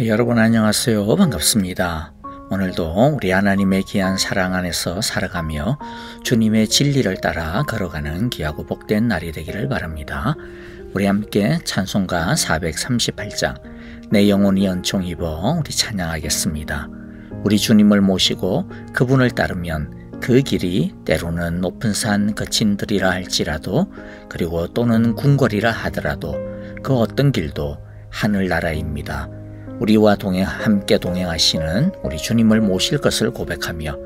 여러분 안녕하세요. 반갑습니다. 오늘도 우리 하나님의 귀한 사랑 안에서 살아가며 주님의 진리를 따라 걸어가는 귀하고 복된 날이 되기를 바랍니다. 우리 함께 찬송가 438장 내 영혼이 은총 입어 우리 찬양하겠습니다. 우리 주님을 모시고 그분을 따르면 그 길이 때로는 높은 산 거친 들이라 할지라도 그리고 또는 궁궐이라 하더라도 그 어떤 길도 하늘나라입니다. 우리와 함께 동행하시는 우리 주님을 모실 것을 고백하며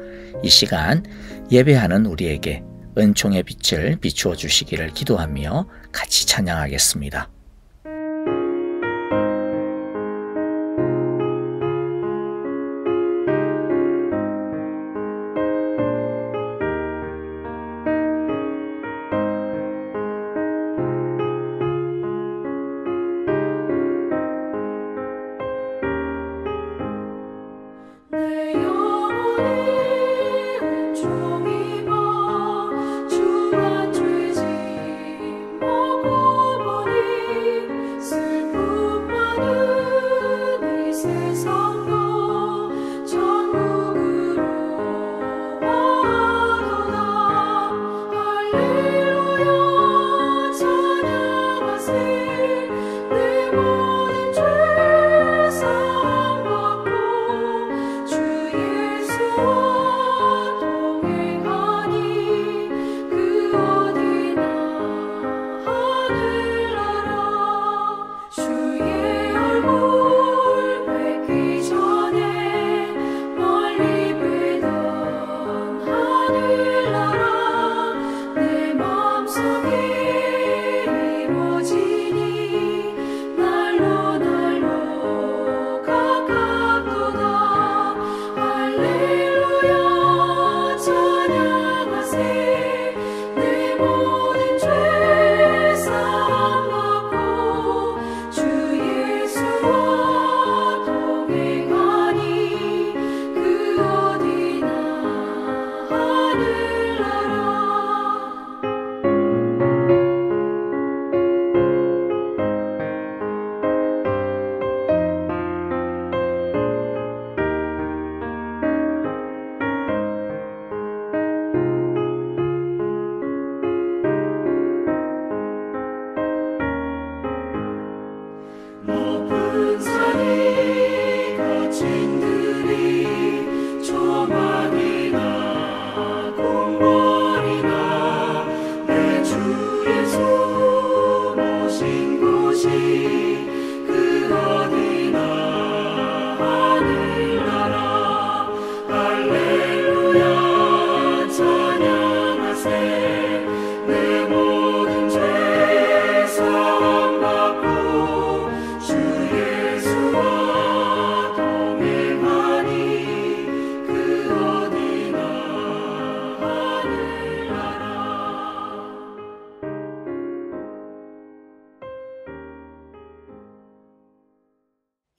이 시간 예배하는 우리에게 은총의 빛을 비추어 주시기를 기도하며 같이 찬양하겠습니다.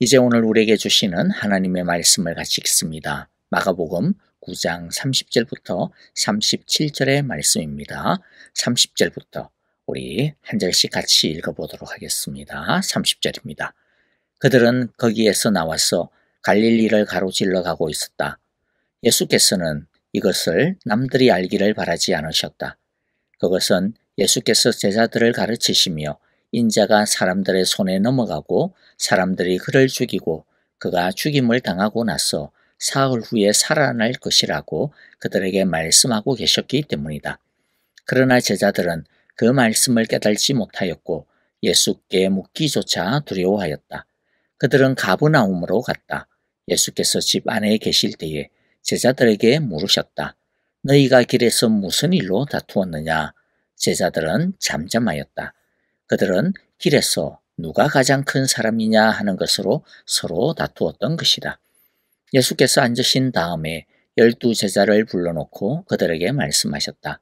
이제 오늘 우리에게 주시는 하나님의 말씀을 같이 읽습니다. 마가복음 9장 30절부터 37절의 말씀입니다. 30절부터 우리 한 절씩 같이 읽어보도록 하겠습니다. 30절입니다. 그들은 거기에서 나와서 갈릴리를 가로질러 가고 있었다. 예수께서는 이것을 남들이 알기를 바라지 않으셨다. 그것은 예수께서 제자들을 가르치시며 인자가 사람들의 손에 넘어가고 사람들이 그를 죽이고 그가 죽임을 당하고 나서 사흘 후에 살아날 것이라고 그들에게 말씀하고 계셨기 때문이다. 그러나 제자들은 그 말씀을 깨달지 못하였고 예수께 묻기조차 두려워하였다. 그들은 가버나움으로 갔다. 예수께서 집 안에 계실 때에 제자들에게 물으셨다. 너희가 길에서 무슨 일로 다투었느냐? 제자들은 잠잠하였다. 그들은 길에서 누가 가장 큰 사람이냐 하는 것으로 서로 다투었던 것이다. 예수께서 앉으신 다음에 12 제자를 불러놓고 그들에게 말씀하셨다.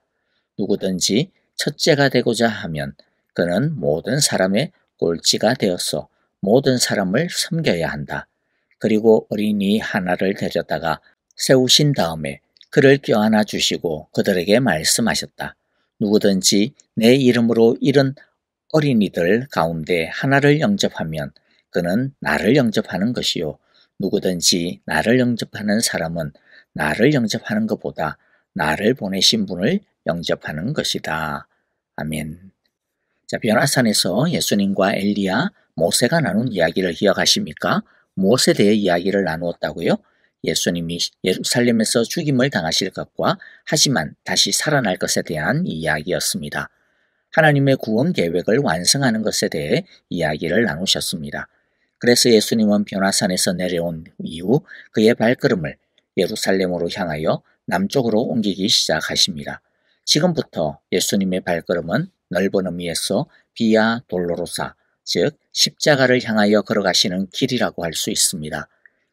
누구든지 첫째가 되고자 하면 그는 모든 사람의 꼴찌가 되어서 모든 사람을 섬겨야 한다. 그리고 어린이 하나를 데려다가 세우신 다음에 그를 껴안아 주시고 그들에게 말씀하셨다. 누구든지 내 이름으로 이런 어린이들 가운데 하나를 영접하면 그는 나를 영접하는 것이요. 누구든지 나를 영접하는 사람은 나를 영접하는 것보다 나를 보내신 분을 영접하는 것이다. 아멘. 자, 변화산에서 예수님과 엘리야, 모세가 나눈 이야기를 기억하십니까? 무엇에 대해 이야기를 나누었다고요? 예수님이 예루살렘에서 죽임을 당하실 것과 하지만 다시 살아날 것에 대한 이야기였습니다. 하나님의 구원 계획을 완성하는 것에 대해 이야기를 나누셨습니다. 그래서 예수님은 변화산에서 내려온 이후 그의 발걸음을 예루살렘으로 향하여 남쪽으로 옮기기 시작하십니다. 지금부터 예수님의 발걸음은 넓은 의미에서 비아 돌로로사, 즉 십자가를 향하여 걸어가시는 길이라고 할 수 있습니다.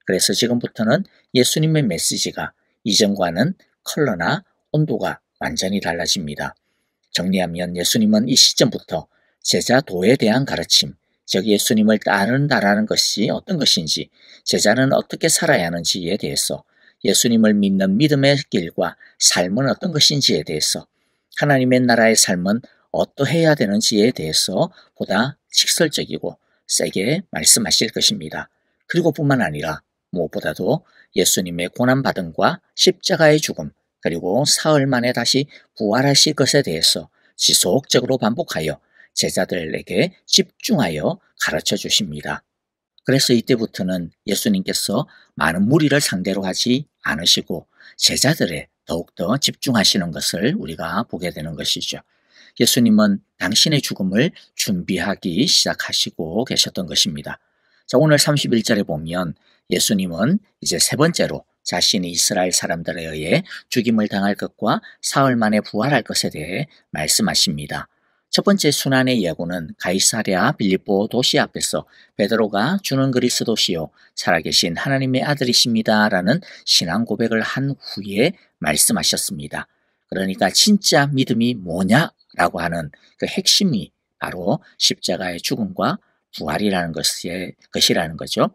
그래서 지금부터는 예수님의 메시지가 이전과는 컬러나 온도가 완전히 달라집니다. 정리하면 예수님은 이 시점부터 제자도에 대한 가르침, 즉 예수님을 따른다라는 것이 어떤 것인지, 제자는 어떻게 살아야 하는지에 대해서, 예수님을 믿는 믿음의 길과 삶은 어떤 것인지에 대해서, 하나님의 나라의 삶은 어떠해야 되는지에 대해서 보다 직설적이고 세게 말씀하실 것입니다. 그리고 뿐만 아니라 무엇보다도 예수님의 고난받음과 십자가의 죽음, 그리고 사흘 만에 다시 부활하실 것에 대해서 지속적으로 반복하여 제자들에게 집중하여 가르쳐 주십니다. 그래서 이때부터는 예수님께서 많은 무리를 상대로 하지 않으시고 제자들에 더욱더 집중하시는 것을 우리가 보게 되는 것이죠. 예수님은 당신의 죽음을 준비하기 시작하시고 계셨던 것입니다. 자, 오늘 31절에 보면 예수님은 이제 세 번째로 자신이 이스라엘 사람들에 의해 죽임을 당할 것과 사흘 만에 부활할 것에 대해 말씀하십니다. 첫 번째 순환의 예고는 가이사랴 빌립보 도시 앞에서 베드로가 주는 그리스도시요 살아계신 하나님의 아들이십니다 라는 신앙 고백을 한 후에 말씀하셨습니다. 그러니까 진짜 믿음이 뭐냐라고 하는 그 핵심이 바로 십자가의 죽음과 부활이라는 것이라는 거죠.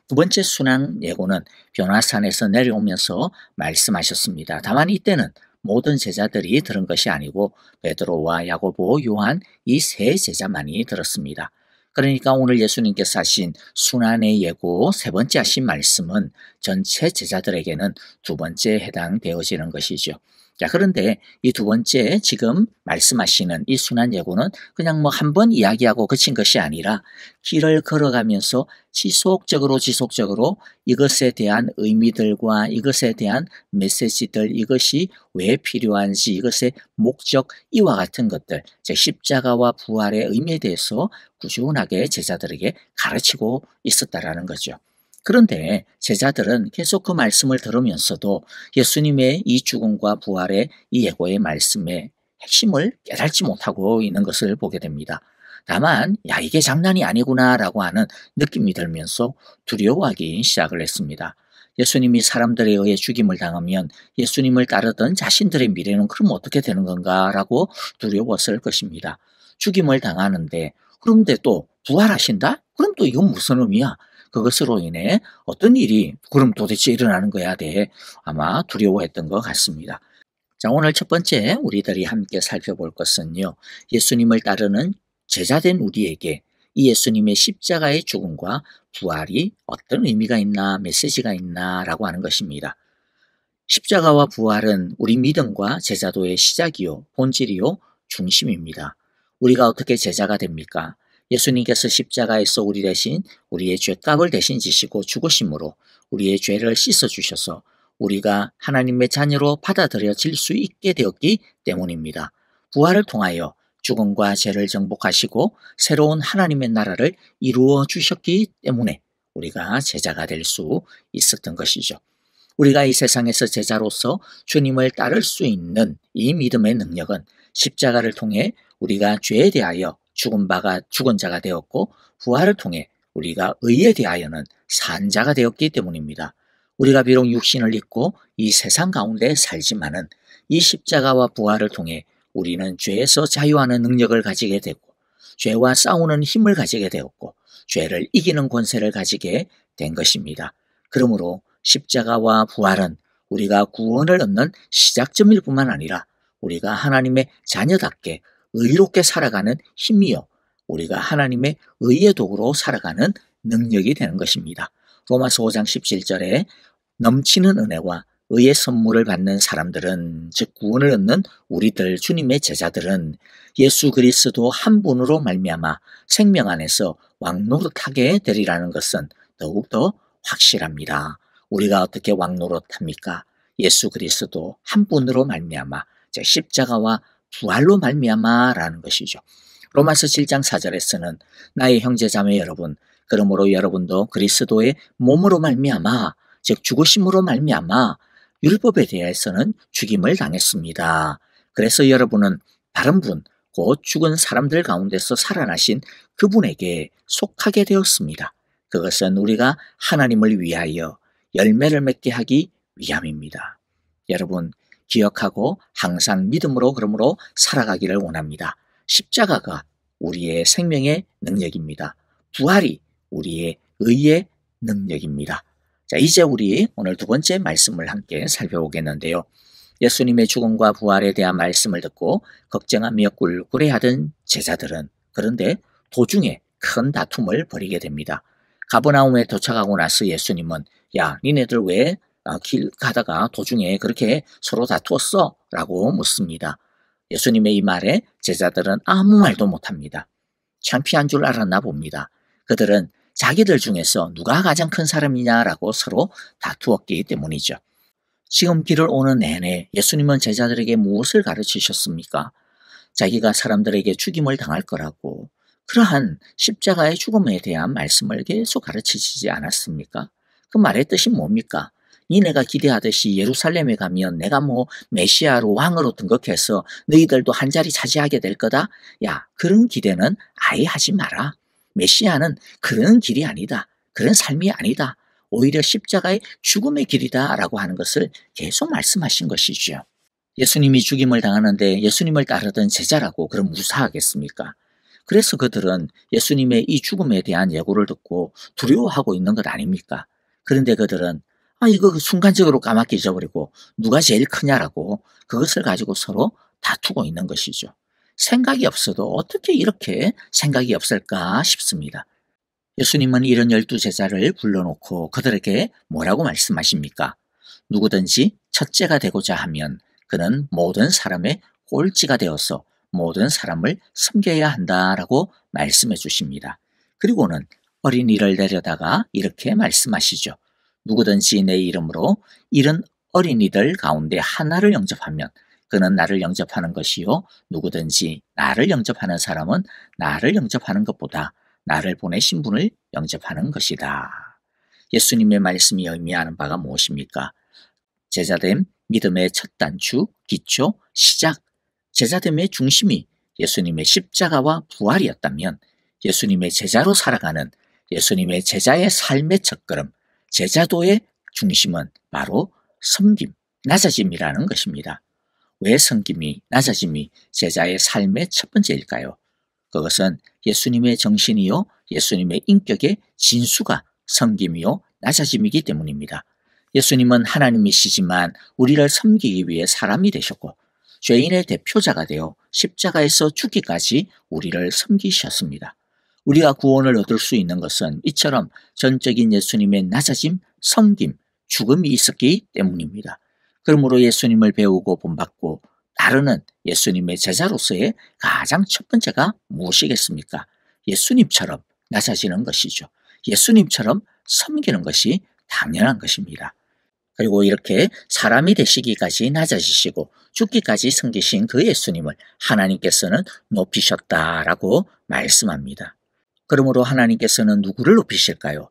두 번째 순환 예고는 변화산에서 내려오면서 말씀하셨습니다. 다만 이때는 모든 제자들이 들은 것이 아니고 베드로와 야고보, 요한 이 세 제자만이 들었습니다. 그러니까 오늘 예수님께서 하신 순환의 예고 세 번째 하신 말씀은 전체 제자들에게는 두 번째에 해당되어지는 것이죠. 자, 그런데 이 두 번째 지금 말씀하시는 이 순환 예고는 그냥 뭐 한 번 이야기하고 그친 것이 아니라 길을 걸어가면서 지속적으로 이것에 대한 의미들과 이것에 대한 메시지들, 이것이 왜 필요한지, 이것의 목적, 이와 같은 것들, 즉 십자가와 부활의 의미에 대해서 꾸준하게 제자들에게 가르치고 있었다라는 거죠. 그런데 제자들은 계속 그 말씀을 들으면서도 예수님의 이 죽음과 부활의 이 예고의 말씀의 핵심을 깨닫지 못하고 있는 것을 보게 됩니다. 다만 야, 이게 장난이 아니구나라고 하는 느낌이 들면서 두려워하기 시작을 했습니다. 예수님이 사람들에 의해 죽임을 당하면 예수님을 따르던 자신들의 미래는 그럼 어떻게 되는 건가라고 두려웠을 것입니다. 죽임을 당하는데 그런데 또 부활하신다? 그럼 또 이건 무슨 의미야? 그것으로 인해 어떤 일이 그럼 도대체 일어나는 거야 돼 아마 두려워했던 것 같습니다. 자, 오늘 첫 번째 우리들이 함께 살펴볼 것은요. 예수님을 따르는 제자된 우리에게 이 예수님의 십자가의 죽음과 부활이 어떤 의미가 있나, 메시지가 있나라고 하는 것입니다. 십자가와 부활은 우리 믿음과 제자도의 시작이요, 본질이요, 중심입니다. 우리가 어떻게 제자가 됩니까? 예수님께서 십자가에서 우리 대신 우리의 죄값을 대신 지시고 죽으심으로 우리의 죄를 씻어주셔서 우리가 하나님의 자녀로 받아들여질 수 있게 되었기 때문입니다. 부활을 통하여 죽음과 죄를 정복하시고 새로운 하나님의 나라를 이루어 주셨기 때문에 우리가 제자가 될 수 있었던 것이죠. 우리가 이 세상에서 제자로서 주님을 따를 수 있는 이 믿음의 능력은 십자가를 통해 우리가 죄에 대하여 죽은 자가 되었고 부활을 통해 우리가 의에 대하여는 산 자가 되었기 때문입니다. 우리가 비록 육신을 입고 이 세상 가운데 살지만은 이 십자가와 부활을 통해 우리는 죄에서 자유하는 능력을 가지게 되고 죄와 싸우는 힘을 가지게 되었고 죄를 이기는 권세를 가지게 된 것입니다. 그러므로 십자가와 부활은 우리가 구원을 얻는 시작점일 뿐만 아니라 우리가 하나님의 자녀답게 의롭게 살아가는 힘이요, 우리가 하나님의 의의 도구로 살아가는 능력이 되는 것입니다. 로마서 5장 17절에 넘치는 은혜와 의의 선물을 받는 사람들은, 즉 구원을 얻는 우리들 주님의 제자들은 예수 그리스도 한 분으로 말미암아 생명 안에서 왕노릇하게 되리라는 것은 더욱더 확실합니다. 우리가 어떻게 왕노릇합니까? 예수 그리스도 한 분으로 말미암아, 즉 십자가와 부활로 말미암아라는 것이죠. 로마서 7장 4절에서는 나의 형제자매 여러분, 그러므로 여러분도 그리스도의 몸으로 말미암아, 즉 죽으심으로 말미암아 율법에 대해서는 죽임을 당했습니다. 그래서 여러분은 다른 분, 곧 죽은 사람들 가운데서 살아나신 그분에게 속하게 되었습니다. 그것은 우리가 하나님을 위하여 열매를 맺게 하기 위함입니다. 여러분, 기억하고 항상 믿음으로 그러므로 살아가기를 원합니다. 십자가가 우리의 생명의 능력입니다. 부활이 우리의 의의 능력입니다. 자, 이제 우리 오늘 두 번째 말씀을 함께 살펴보겠는데요. 예수님의 죽음과 부활에 대한 말씀을 듣고 걱정하며 꿀꿀해하던 제자들은 그런데 도중에 큰 다툼을 벌이게 됩니다. 가버나움에 도착하고 나서 예수님은 야, 니네들 왜 길 가다가 도중에 그렇게 서로 다투었어? 라고 묻습니다. 예수님의 이 말에 제자들은 아무 말도 못합니다. 창피한 줄 알았나 봅니다. 그들은 자기들 중에서 누가 가장 큰 사람이냐라고 서로 다투었기 때문이죠. 지금 길을 오는 내내 예수님은 제자들에게 무엇을 가르치셨습니까? 자기가 사람들에게 죽임을 당할 거라고, 그러한 십자가의 죽음에 대한 말씀을 계속 가르치시지 않았습니까? 그 말의 뜻이 뭡니까? 니네가 기대하듯이 예루살렘에 가면 내가 메시아로 왕으로 등극해서 너희들도 한 자리 차지하게 될 거다? 야, 그런 기대는 아예 하지 마라. 메시아는 그런 길이 아니다. 그런 삶이 아니다. 오히려 십자가의 죽음의 길이다 라고 하는 것을 계속 말씀하신 것이죠. 예수님이 죽임을 당하는데 예수님을 따르던 제자라고 그럼 무사하겠습니까? 그래서 그들은 예수님의 이 죽음에 대한 예고를 듣고 두려워하고 있는 것 아닙니까? 그런데 그들은 이거 순간적으로 까맣게 잊어버리고 누가 제일 크냐라고 그것을 가지고 서로 다투고 있는 것이죠. 생각이 없어도 어떻게 이렇게 생각이 없을까 싶습니다. 예수님은 이런 12제자를 불러놓고 그들에게 뭐라고 말씀하십니까? 누구든지 첫째가 되고자 하면 그는 모든 사람의 꼴찌가 되어서 모든 사람을 섬겨야 한다라고 말씀해 주십니다. 그리고는 어린이를 데려다가 이렇게 말씀하시죠. 누구든지 내 이름으로 이런 어린이들 가운데 하나를 영접하면 그는 나를 영접하는 것이요, 누구든지 나를 영접하는 사람은 나를 영접하는 것보다 나를 보내신 분을 영접하는 것이다. 예수님의 말씀이 의미하는 바가 무엇입니까? 제자됨, 믿음의 첫 단추, 기초, 시작. 제자됨의 중심이 예수님의 십자가와 부활이었다면 예수님의 제자로 살아가는 예수님의 제자의 삶의 첫걸음, 제자도의 중심은 바로 섬김, 낮아짐이라는 것입니다. 왜 섬김이, 낮아짐이 제자의 삶의 첫 번째일까요? 그것은 예수님의 정신이요, 예수님의 인격의 진수가 섬김이요, 낮아짐이기 때문입니다. 예수님은 하나님이시지만 우리를 섬기기 위해 사람이 되셨고 죄인의 대표자가 되어 십자가에서 죽기까지 우리를 섬기셨습니다. 우리가 구원을 얻을 수 있는 것은 이처럼 전적인 예수님의 낮아짐, 섬김, 죽음이 있었기 때문입니다. 그러므로 예수님을 배우고 본받고 따르는 예수님의 제자로서의 가장 첫 번째가 무엇이겠습니까? 예수님처럼 낮아지는 것이죠. 예수님처럼 섬기는 것이 당연한 것입니다. 그리고 이렇게 사람이 되시기까지 낮아지시고 죽기까지 섬기신 그 예수님을 하나님께서는 높이셨다라고 말씀합니다. 그러므로 하나님께서는 누구를 높이실까요?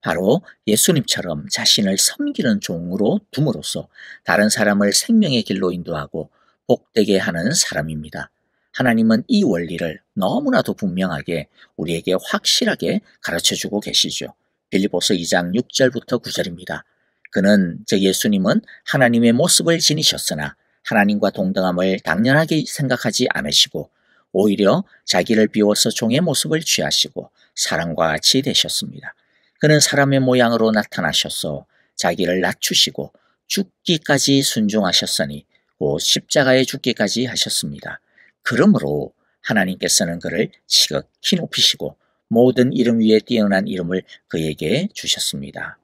바로 예수님처럼 자신을 섬기는 종으로 둠으로써 다른 사람을 생명의 길로 인도하고 복되게 하는 사람입니다. 하나님은 이 원리를 너무나도 분명하게 우리에게 확실하게 가르쳐주고 계시죠. 빌립보서 2장 6절부터 9절입니다. 그는, 즉 예수님은 하나님의 모습을 지니셨으나 하나님과 동등함을 당연하게 생각하지 않으시고 오히려 자기를 비워서 종의 모습을 취하시고 사람과 같이 되셨습니다. 그는 사람의 모양으로 나타나셔서 자기를 낮추시고 죽기까지 순종하셨으니 곧 십자가에 죽기까지 하셨습니다. 그러므로 하나님께서는 그를 지극히 높이시고 모든 이름 위에 뛰어난 이름을 그에게 주셨습니다.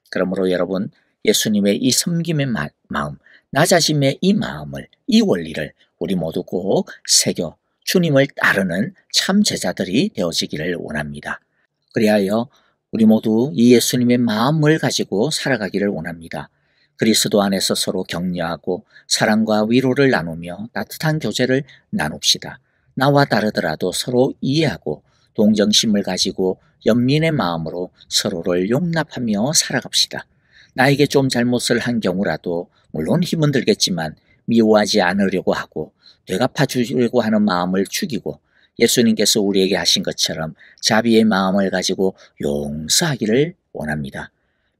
그러므로 여러분, 예수님의 이 섬김의 마음, 낮아짐의 이 마음을, 이 원리를 우리 모두 꼭 새겨 주님을 따르는 참 제자들이 되어지기를 원합니다. 그리하여 우리 모두 이 예수님의 마음을 가지고 살아가기를 원합니다. 그리스도 안에서 서로 격려하고 사랑과 위로를 나누며 따뜻한 교제를 나눕시다. 나와 다르더라도 서로 이해하고 동정심을 가지고 연민의 마음으로 서로를 용납하며 살아갑시다. 나에게 좀 잘못을 한 경우라도 물론 힘은 들겠지만 미워하지 않으려고 하고 되갚아 주려고 하는 마음을 죽이고 예수님께서 우리에게 하신 것처럼 자비의 마음을 가지고 용서하기를 원합니다.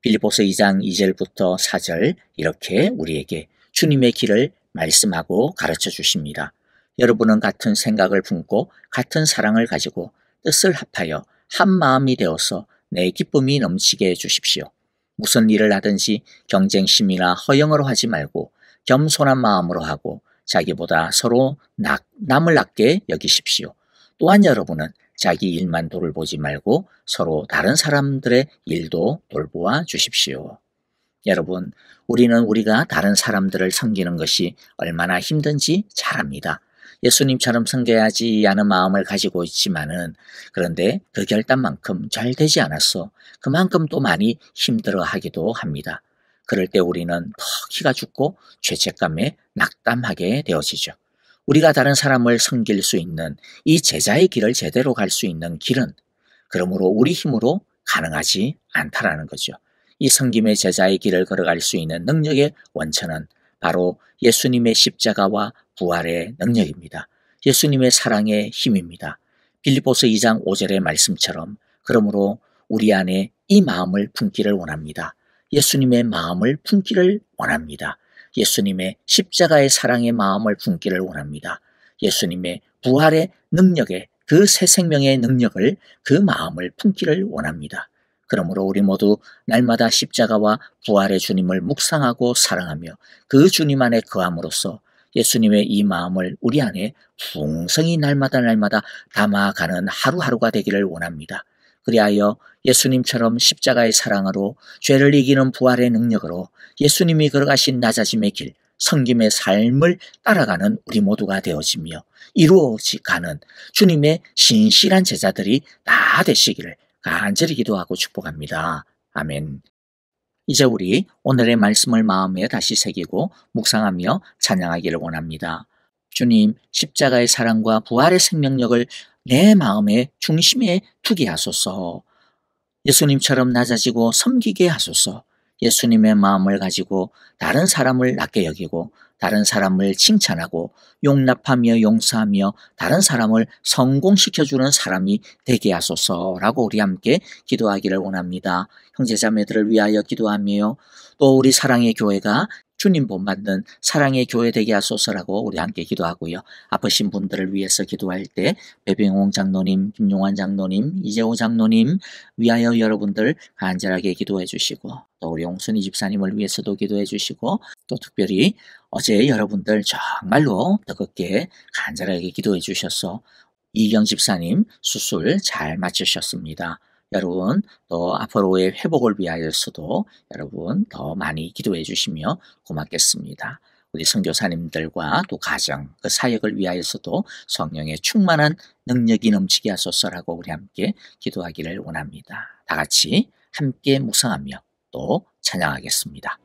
빌립보서 2장 2절부터 4절 이렇게 우리에게 주님의 길을 말씀하고 가르쳐 주십니다. 여러분은 같은 생각을 품고 같은 사랑을 가지고 뜻을 합하여 한 마음이 되어서 내 기쁨이 넘치게 해주십시오. 무슨 일을 하든지 경쟁심이나 허영으로 하지 말고 겸손한 마음으로 하고 자기보다 서로 남을 낮게 여기십시오. 또한 여러분은 자기 일만 돌보지 말고 서로 다른 사람들의 일도 돌보아 주십시오. 여러분, 우리는 우리가 다른 사람들을 섬기는 것이 얼마나 힘든지 잘 압니다. 예수님처럼 섬겨야지 하는 마음을 가지고 있지만은 그런데 그 결단만큼 잘 되지 않아서 그만큼 또 많이 힘들어하기도 합니다. 그럴 때 우리는 더 기가 죽고 죄책감에 낙담하게 되어지죠. 우리가 다른 사람을 섬길 수 있는 이 제자의 길을 제대로 갈 수 있는 길은 그러므로 우리 힘으로 가능하지 않다라는 거죠. 이 섬김의 제자의 길을 걸어갈 수 있는 능력의 원천은 바로 예수님의 십자가와 부활의 능력입니다. 예수님의 사랑의 힘입니다. 빌립보서 2장 5절의 말씀처럼 그러므로 우리 안에 이 마음을 품기를 원합니다. 예수님의 마음을 품기를 원합니다. 예수님의 십자가의 사랑의 마음을 품기를 원합니다. 예수님의 부활의 능력의 그 새 생명의 능력을 그 마음을 품기를 원합니다. 그러므로 우리 모두 날마다 십자가와 부활의 주님을 묵상하고 사랑하며 그 주님 안에 거함으로써 예수님의 이 마음을 우리 안에 풍성히 날마다 담아가는 하루하루가 되기를 원합니다. 그리하여 예수님처럼 십자가의 사랑으로 죄를 이기는 부활의 능력으로 예수님이 걸어가신 낮아짐의 길, 섬김의 삶을 따라가는 우리 모두가 되어지며 이루어지가는 주님의 신실한 제자들이 다 되시기를 간절히 기도하고 축복합니다. 아멘. 이제 우리 오늘의 말씀을 마음에 다시 새기고 묵상하며 찬양하기를 원합니다. 주님, 십자가의 사랑과 부활의 생명력을 내 마음의 중심에 두게 하소서. 예수님처럼 낮아지고 섬기게 하소서. 예수님의 마음을 가지고 다른 사람을 낮게 여기고 다른 사람을 칭찬하고 용납하며 용서하며 다른 사람을 성공시켜주는 사람이 되게 하소서라고 우리 함께 기도하기를 원합니다. 형제자매들을 위하여 기도하며 또 우리 사랑의 교회가 주님 본받는 사랑의 교회 되게 하소서라고 우리 함께 기도하고요. 아프신 분들을 위해서 기도할 때 배병홍 장로님, 김용환 장로님, 이재호 장로님 위하여 여러분들 간절하게 기도해 주시고 또 우리 홍순희 집사님을 위해서도 기도해 주시고 또 특별히 어제 여러분들 정말로 뜨겁게 간절하게 기도해 주셔서 이경 집사님 수술 잘 마치셨습니다. 여러분 또 앞으로의 회복을 위하여서도 여러분 더 많이 기도해 주시며 고맙겠습니다. 우리 선교사님들과 또 가정, 그 사역을 위하여서도 성령의 충만한 능력이 넘치게 하소서라고 우리 함께 기도하기를 원합니다. 다 같이 함께 묵상하며 또 찬양하겠습니다.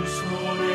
손에